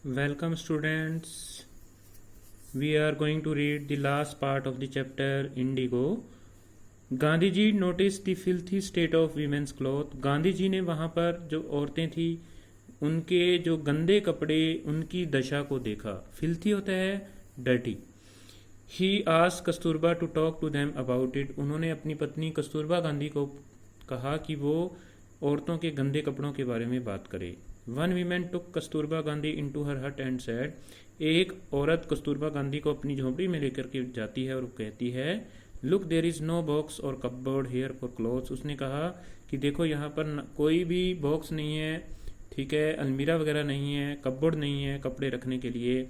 Welcome, students. We are going to read the last part of the chapter Indigo. Gandhi ji notice the filthy state of women's cloth. Gandhi ji ने वहाँ पर जो औरतें थी उनके जो गंदे कपड़े उनकी दशा को देखा। फिल्थी होता है dirty. He asked Kasturba to talk to them about it. उन्होंने अपनी पत्नी कस्तूरबा गांधी को कहा कि वो औरतों के गंदे कपड़ों के बारे में बात करे। One women took Kasturba Gandhi into her hut and sad. एक औरत कस्तूरबा गांधी को अपनी झोंपड़ी में लेकर के जाती है और कहती है, look there is no box or cupboard here for clothes. उसने कहा कि देखो यहाँ पर कोई भी बॉक्स नहीं है, ठीक है, अलमीरा वगैरह नहीं है, कपबोर्ड नहीं है कपड़े रखने के लिए।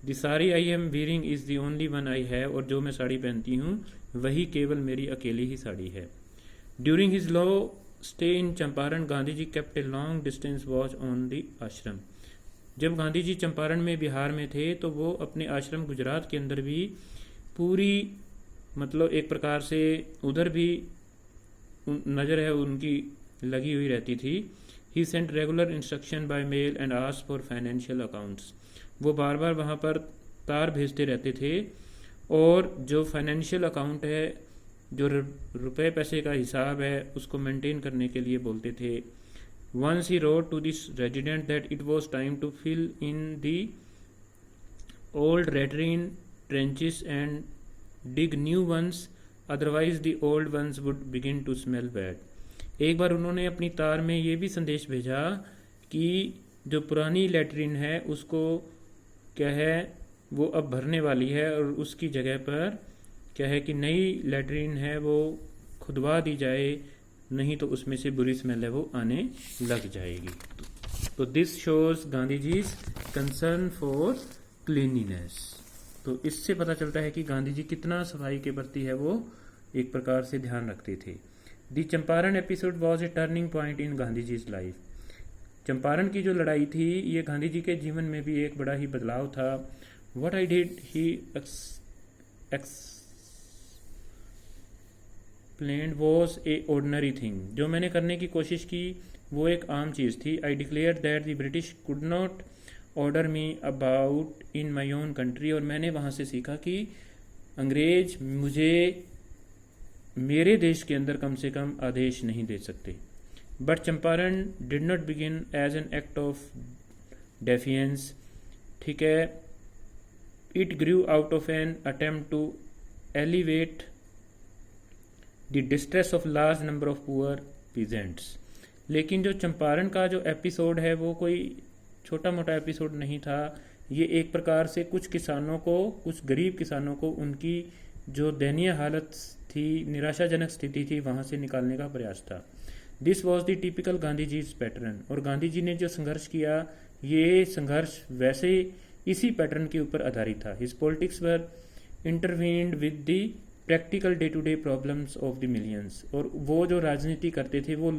The sari I am wearing is the only one I have. और जो मैं साड़ी पहनती हूँ वही केवल मेरी अकेली ही साड़ी है। ड्यूरिंग हिज लॉ stay in Champaran Gandhi ji kept a long distance watch on the ashram. जब गांधी जी चंपारण में बिहार में थे तो वो अपने आश्रम गुजरात के अंदर भी पूरी मतलब एक प्रकार से उधर भी नज़र है उनकी लगी हुई रहती थी। He sent regular instruction by mail and ask for financial accounts. वो बार बार वहाँ पर तार भेजते रहते थे और जो फाइनेंशियल अकाउंट है, जो रुपए पैसे का हिसाब है, उसको मेंटेन करने के लिए बोलते थे। Once he wrote to this resident that it was time to fill in the old latrine trenches and dig new ones, otherwise the old ones would begin to smell bad. एक बार उन्होंने अपनी तार में ये भी संदेश भेजा कि जो पुरानी लेटरिन है उसको क्या है वो अब भरने वाली है और उसकी जगह पर क्या है कि नई लेटरिन है वो खुदवा दी जाए, नहीं तो उसमें से बुरी स्मेल है वो आने लग जाएगी। तो this shows Gandhi ji concern for cleanliness. तो इससे पता चलता है कि गांधी जी कितना सफाई के प्रति है वो एक प्रकार से ध्यान रखते थे। The Champaran episode was a turning point in Gandhi ji life. Champaran की जो लड़ाई थी ये गांधी जी के जीवन में भी एक बड़ा ही बदलाव था। What I did he explained was a ordinary thing. जो मैंने करने की कोशिश की वो एक आम चीज़ थी। I declare that the British could not order me about in my own country. और मैंने वहाँ से सीखा कि अंग्रेज मुझे मेरे देश के अंदर कम से कम आदेश नहीं दे सकते। But Champaran did not begin as an act of defiance, ठीक है, it grew out of an attempt to elevate the distress of large number of poor peasants. लेकिन जो चंपारण का जो एपिसोड है वो कोई छोटा मोटा एपिसोड नहीं था। ये एक प्रकार से कुछ किसानों को, कुछ गरीब किसानों को उनकी जो दयनीय हालत थी, निराशाजनक स्थिति थी, वहाँ से निकालने का प्रयास था। This was the typical Gandhi ji pattern. और गांधी जी ने जो संघर्ष किया ये संघर्ष वैसे इसी पैटर्न के ऊपर आधारित था। His politics were intertwined with the practical day to day problems of the millions. और वो जो राजनीति करते थे वो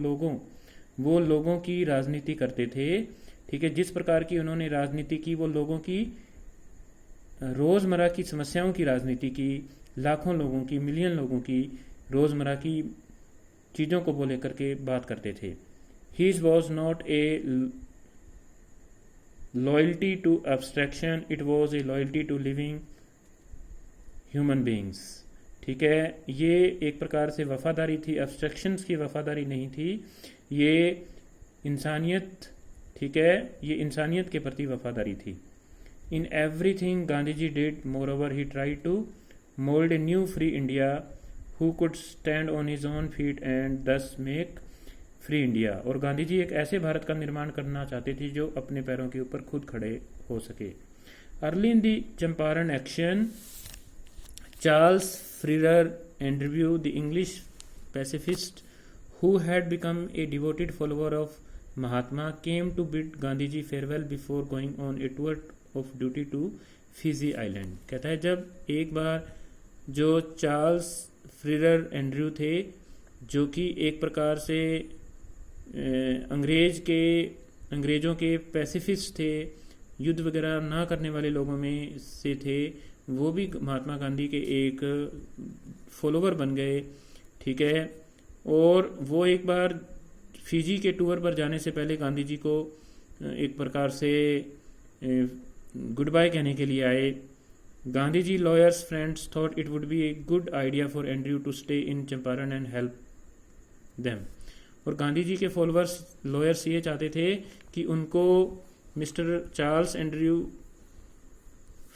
लोगों की राजनीति करते थे, ठीक है। जिस प्रकार की उन्होंने राजनीति की वो लोगों की रोज़मर्रा की समस्याओं की राजनीति की, लाखों लोगों की, मिलियन लोगों की रोज़मर्रा की चीज़ों को वो लेकर के बात करते थे। His was not a loyalty to abstraction, it was a loyalty to living human beings, ठीक है। ये एक प्रकार से वफादारी थी, एब्स्ट्रैक्शंस की वफादारी नहीं थी, ये इंसानियत, ठीक है, ये इंसानियत के प्रति वफादारी थी। In everything Gandhi ji did moreover he tried to mould a new free India who could stand on his own feet and thus make free India. और गांधी जी एक ऐसे भारत का निर्माण करना चाहते थे जो अपने पैरों के ऊपर खुद खड़े हो सके। Early in the Champaran action, Charles Freer Andrew the English pacifist who had become a devoted follower of Mahatma came to bid Gandhi ji farewell before going on a tour of duty to Fiji island. कहता है जब एक बार जो Charles Freer Andrew थे जो कि एक प्रकार से अंग्रेज़ों के पैसिफिस्ट थे, युद्ध वगैरह ना करने वाले लोगों में से थे, वो भी महात्मा गांधी के एक फॉलोवर बन गए, ठीक है। और वो एक बार फिजी के टूर पर जाने से पहले गांधी जी को एक प्रकार से गुड बाय कहने के लिए आए। Gandhi ji lawyers friends thought it would be a good idea for Andrew to stay in Champaran and help them. और गांधी जी के फॉलोअर्स लॉयर्स ये चाहते थे कि उनको मिस्टर चार्ल्स एंड्रयू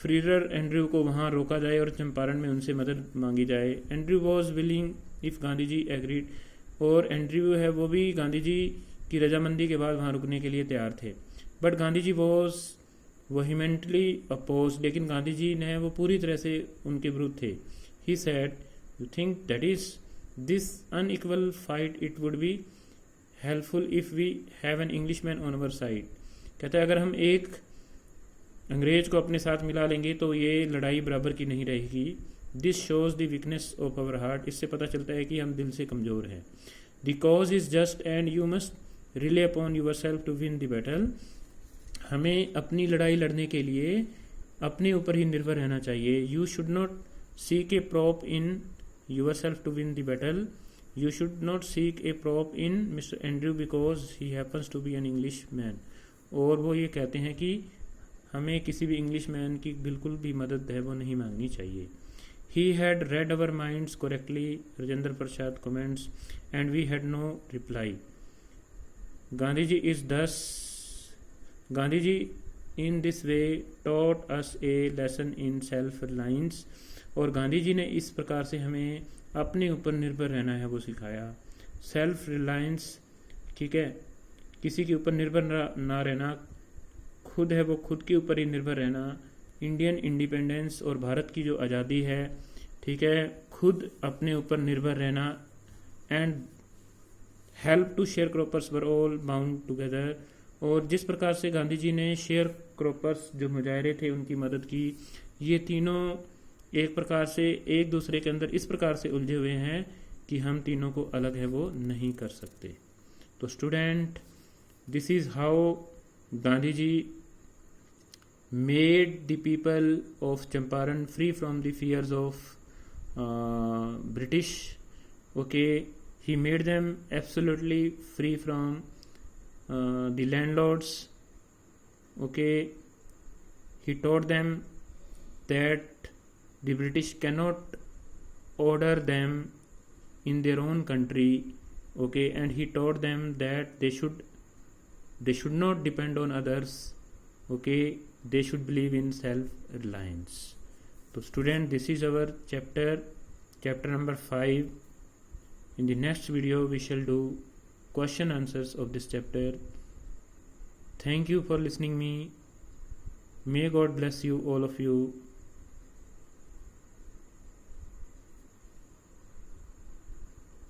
फ्रीडर एंड्रयू को वहाँ रोका जाए और चंपारण में उनसे मदद मांगी जाए। Andrew was willing if Gandhi ji agreed, और एंड्रयू है वो भी गांधी जी की रजामंदी के बाद वहाँ रुकने के लिए तैयार थे। But Gandhi ji was vehemently opposed, लेकिन गांधी जी ने वो पूरी तरह से उनके विरुद्ध थे। He said you think that is this unequal fight it would be helpful if we have an Englishman on our side. कहते हैं अगर हम एक अंग्रेज को अपने साथ मिला लेंगे तो ये लड़ाई बराबर की नहीं रहेगी। This shows the weakness of our heart, इससे पता चलता है कि हम दिल से कमज़ोर हैं। The cause is just and you must rely upon yourself to win the battle. हमें अपनी लड़ाई लड़ने के लिए अपने ऊपर ही निर्भर रहना चाहिए। You should not seek a prop in yourself to win the battle. You should not seek a prop in mister Andrew because he happens to be an Englishman. और वो ये कहते हैं कि हमें किसी भी इंग्लिश मैन की बिल्कुल भी मदद है वो नहीं मांगनी चाहिए। He had read our minds correctly, Rajendra Prasad comments, and we had no reply. Gandhi ji is thus Gandhi ji in this way taught us a lesson in self reliance. और गांधी जी ने इस प्रकार से हमें अपने ऊपर निर्भर रहना है वो सिखाया। सेल्फ रिलायंस, ठीक है, किसी के ऊपर निर्भर ना रहना, खुद है वो खुद के ऊपर ही निर्भर रहना। इंडियन इंडिपेंडेंस और भारत की जो आज़ादी है, ठीक है, खुद अपने ऊपर निर्भर रहना। And help to sharecroppers were all bound together. और जिस प्रकार से गांधी जी ने शेयर क्रॉपर्स जो मुजाहिरे थे उनकी मदद की, ये तीनों एक प्रकार से एक दूसरे के अंदर इस प्रकार से उलझे हुए हैं कि हम तीनों को अलग है वो नहीं कर सकते। तो student, this is how Gandhi ji made the people of Champaran free from the fears of British. Okay, he made them absolutely free from the landlords. Okay, he taught them that the British cannot order them in their own country. Okay, and he taught them that they should not depend on others. Okay, they should believe in self-reliance. So student, this is our chapter number 5. In the next video we shall do question answers of this chapter. Thank you for listening me. May God bless you, all of you.